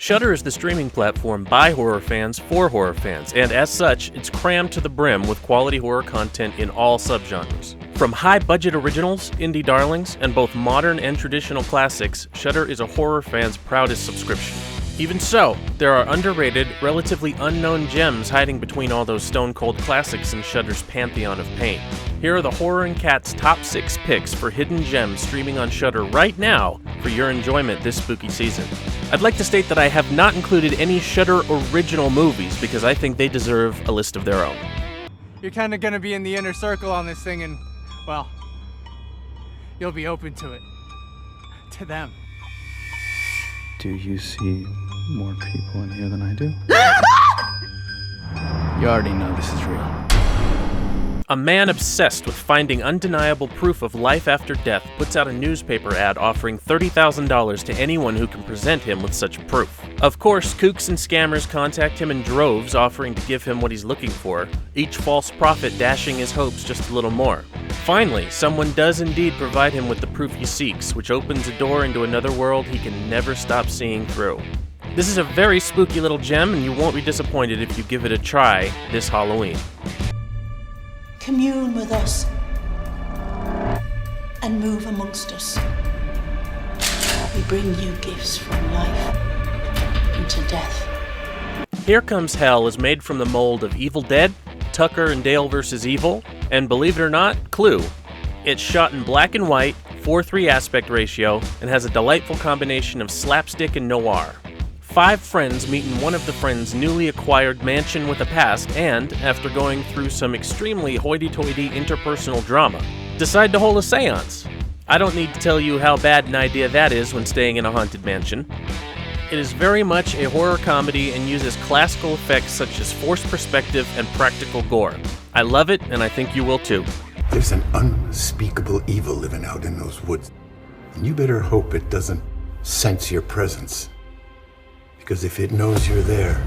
Shudder is the streaming platform by horror fans for horror fans, and as such, it's crammed to the brim with quality horror content in all subgenres. From high-budget originals, indie darlings, and both modern and traditional classics, Shudder is a horror fan's proudest subscription. Even so, there are underrated, relatively unknown gems hiding between all those stone-cold classics in Shudder's pantheon of pain. Here are the Horror and Cat's top 6 picks for hidden gems streaming on Shudder right now for your enjoyment this spooky season. I'd like to state that I have not included any Shudder original movies because I think they deserve a list of their own. You're kind of going to be in the inner circle on this thing and, well, you'll be open to it. To them. Do you see more people in here than I do? You already know this is real. A man obsessed with finding undeniable proof of life after death puts out a newspaper ad offering $30,000 to anyone who can present him with such proof. Of course, kooks and scammers contact him in droves offering to give him what he's looking for, each false prophet dashing his hopes just a little more. Finally, someone does indeed provide him with the proof he seeks, which opens a door into another world he can never stop seeing through. This is a very spooky little gem, and you won't be disappointed if you give it a try this Halloween. Commune with us and move amongst us. We bring you gifts from life into death. Here Comes Hell is made from the mold of Evil Dead, Tucker and Dale vs. Evil, and believe it or not, Clue. It's shot in black and white, 4:3 aspect ratio, and has a delightful combination of slapstick and noir. 5 friends meet in one of the friends' newly acquired mansion with a past and, after going through some extremely hoity-toity interpersonal drama, decide to hold a seance. I don't need to tell you how bad an idea that is when staying in a haunted mansion. It is very much a horror comedy and uses classical effects such as forced perspective and practical gore. I love it, and I think you will too. There's an unspeakable evil living out in those woods, and you better hope it doesn't sense your presence. Because if it knows you're there,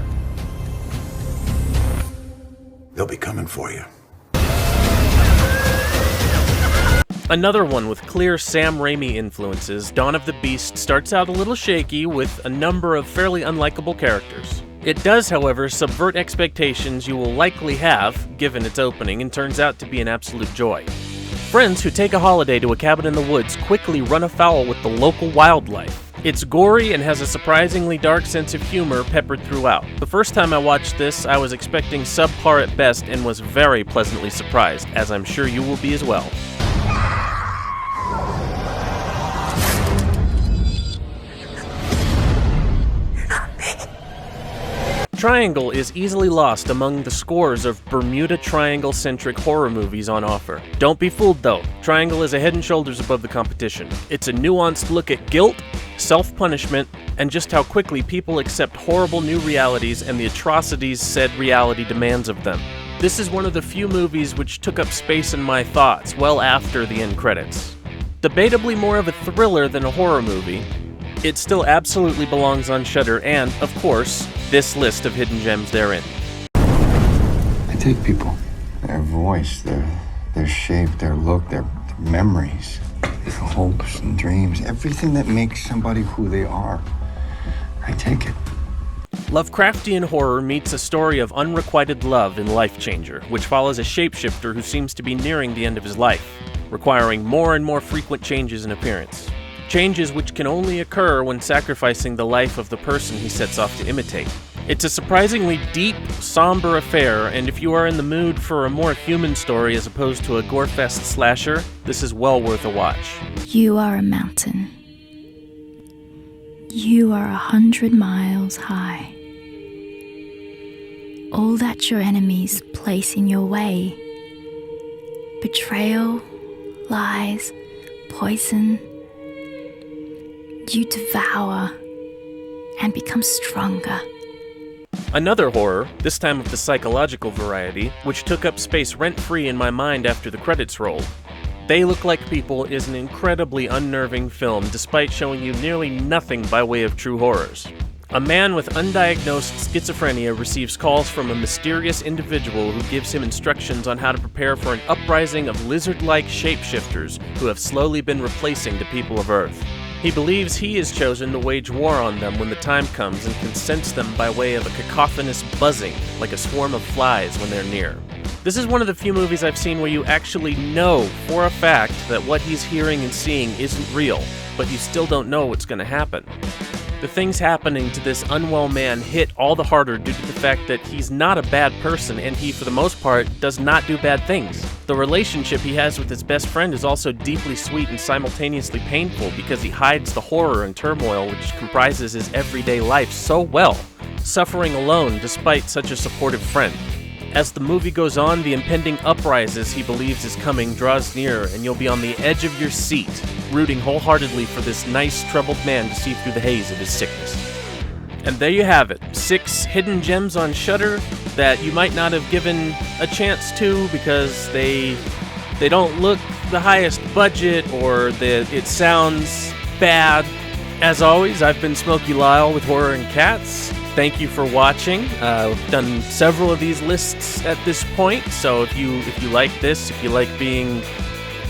they'll be coming for you. Another one with clear Sam Raimi influences, Dawn of the Beast starts out a little shaky with a number of fairly unlikable characters. It does, however, subvert expectations you will likely have, given its opening, and turns out to be an absolute joy. Friends who take a holiday to a cabin in the woods quickly run afoul with the local wildlife. It's gory and has a surprisingly dark sense of humor peppered throughout. The first time I watched this, I was expecting subpar at best and was very pleasantly surprised, as I'm sure you will be as well. Triangle is easily lost among the scores of Bermuda Triangle-centric horror movies on offer. Don't be fooled though, Triangle is a head and shoulders above the competition. It's a nuanced look at guilt, self-punishment, and just how quickly people accept horrible new realities and the atrocities said reality demands of them. This is one of the few movies which took up space in my thoughts well after the end credits. Debatably more of a thriller than a horror movie, it still absolutely belongs on Shudder and, of course, this list of hidden gems therein. I take people, their voice, their shape, their look, their memories, their hopes and dreams, everything that makes somebody who they are. I take it. Lovecraftian horror meets a story of unrequited love in Lifechanger, which follows a shapeshifter who seems to be nearing the end of his life, requiring more and more frequent changes in appearance. Changes which can only occur when sacrificing the life of the person he sets off to imitate. It's a surprisingly deep, somber affair, and if you are in the mood for a more human story as opposed to a gore-fest slasher, this is well worth a watch. You are a mountain. You are 100 miles high. All that your enemies place in your way. Betrayal, lies, poison. You devour and become stronger. Another horror, this time of the psychological variety, which took up space rent-free in my mind after the credits rolled. They Look Like People is an incredibly unnerving film despite showing you nearly nothing by way of true horrors. A man with undiagnosed schizophrenia receives calls from a mysterious individual who gives him instructions on how to prepare for an uprising of lizard-like shapeshifters who have slowly been replacing the people of Earth. He believes he is chosen to wage war on them when the time comes and can sense them by way of a cacophonous buzzing, like a swarm of flies when they're near. This is one of the few movies I've seen where you actually know for a fact that what he's hearing and seeing isn't real, but you still don't know what's going to happen. The things happening to this unwell man hit all the harder due to the fact that he's not a bad person and he, for the most part, does not do bad things. The relationship he has with his best friend is also deeply sweet and simultaneously painful because he hides the horror and turmoil which comprises his everyday life so well, suffering alone despite such a supportive friend. As the movie goes on, the impending uprising he believes is coming draws near, and you'll be on the edge of your seat, rooting wholeheartedly for this nice, troubled man to see through the haze of his sickness. And there you have it, 6 hidden gems on Shudder that you might not have given a chance to because they don't look the highest budget or it sounds bad. As always, I've been Smokey Lyle with Horror and Cats. Thank you for watching. I've done several of these lists at this point, so if you like this, if you like being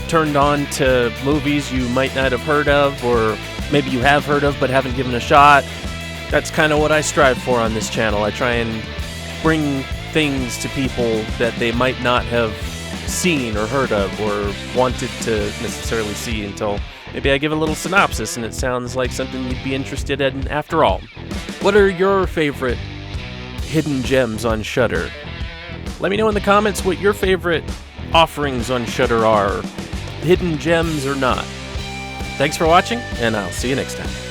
turned on to movies you might not have heard of, or maybe you have heard of but haven't given a shot, that's kind of what I strive for on this channel. I try and bring things to people that they might not have seen or heard of or wanted to necessarily see until maybe I give a little synopsis and it sounds like something you'd be interested in after all. What are your favorite hidden gems on Shudder? Let me know in the comments what your favorite offerings on Shudder are, hidden gems or not. Thanks for watching, and I'll see you next time.